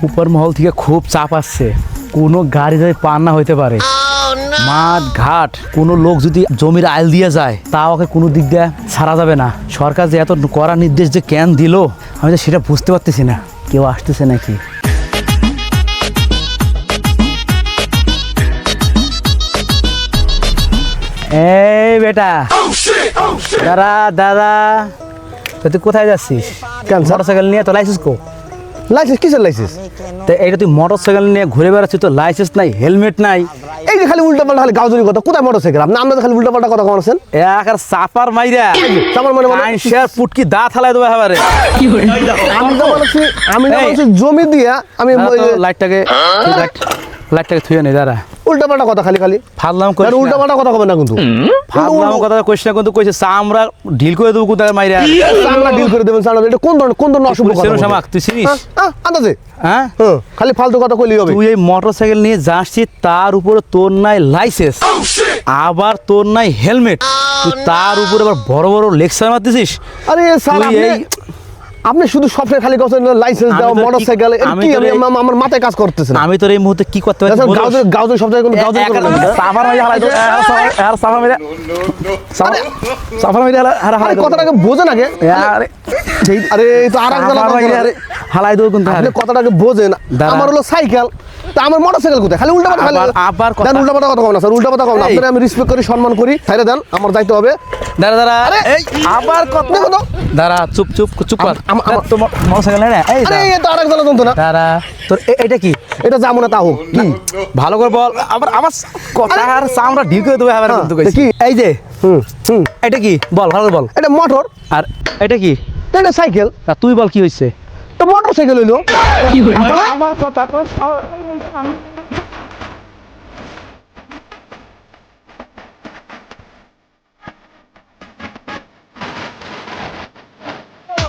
উপর মহল থেকে খুব চাপ আসছে, কোনো গাড়ি যদি পার না হইতে পারে, মাঠ ঘাট কোনো লোক যদি জমির আইল দিয়ে যায় তা ওকে কোনো দিক দিয়ে ছাড়া যাবে না। সরকার যে এত কড়া নির্দেশ যে কেন দিল আমি তো সেটা বুঝতে পারতেছি না। কেউ আসতেছে নাকি? এই বেটা, দাদা দাদা, তুই কোথায় যাচ্ছিস? কেন মোটরসাইকেল নিয়ে? তো লাইসেন্স কো? লাইসেন্স কিসের লাইসেন্স? তো এইটা তুই মোটরসাইকেল নিয়ে ঘুরে বেড়াচ্ছিস, তো লাইসেন্স নাই, হেলমেট নাই। এই যে খালি উল্টা পাল্টা খালি গাউজুরি কথা, কোথায় মোটরসাইকেল? আপনি খালি উল্টা পাল্টা কথা বলছেন। একার চাপার মাইরা আমার মনে আইনশের পুটকি দা থালায় দেবো এবারে। আমি জমি দিয়া আমি লাইটটাকে থুয়ে নেই দাঁড়া। উল্টা পাল্টা কথা খালি খালি ফাদলাম কই? উল্টা পাল্টা কথা কবেন না কিন্তু। ফাদলাম কথা কইছ না, কিন্তু কইছে চামড়া ঢিল করে দেবো কোথায় মাইরা। চামড়া ডিল করে দেবেন। চামড়া এটা কোন ধরনের অশুভ কথা? শামাক তুই চিনিস? আন্দাজে হ্যাঁ, খালি ফালতু কথা কইলি হবে। তুই এই মোটরসাইকেল নিয়ে যাচ্ছিস, তার উপরে তোর নাই লাইসেন্স, আবার তোর নাই হেলমেট, তুই তার উপরে আবার বড় বড় লেকচার মারতেছিস। আরে স্যার, আপনি শুধু সবসময় খালি কথা লাইসেন্স দাও, মোটরসাইকেল, কি আমার মাথায় কাজ করতেছে না। আমি তোর এই মুহূর্তে কি করতে পারি? গাউজের সবজায়গায় কোনো গাউজের সাফার মাইরা হালাই দো, আর সাফার মাইরা কথাটাকে বোঝেন আগে। আরে এই তো আরেক বেলা হালাই দো, কিন্তু আপনি কথাটাকে বোঝেন। আমার হলো সাইকেল, তা আমার মোটরসাইকেল কোথায়? খালি উল্টা পাল্টা, খালি আবার দেন উল্টা পাল্টা কথা কম না স্যার, উল্টা পাল্টা কম না। আপনারা আমি রেসপেক্ট করি, সম্মান করি, ছাইরে দেন, আমার যাইতে হবে। দাঁড়া দাঁড়া, এই আবার কথা দেখো তো, দাঁড়া, চুপ চুপ চুপ কর। আমার তো মোটরসাইকেল নাই না। এই আরে এই তো আরেক বেলা যন্ত্রণা। দাঁড়া, তোর এটা কি? এটা যাবো না তাও কি? ভালো করে বল। আবার আমার কথা আর চামড়া ঢিল করে দেবো এবার, কিন্তু কইছি কি? এই যে এটা কি? বল ভালো করে বল। এটা মোটর। আর এটা কি? এটা সাইকেল। তুই বল কি হইছে? তো মোটরসাইকেল হইলো। আমার কথা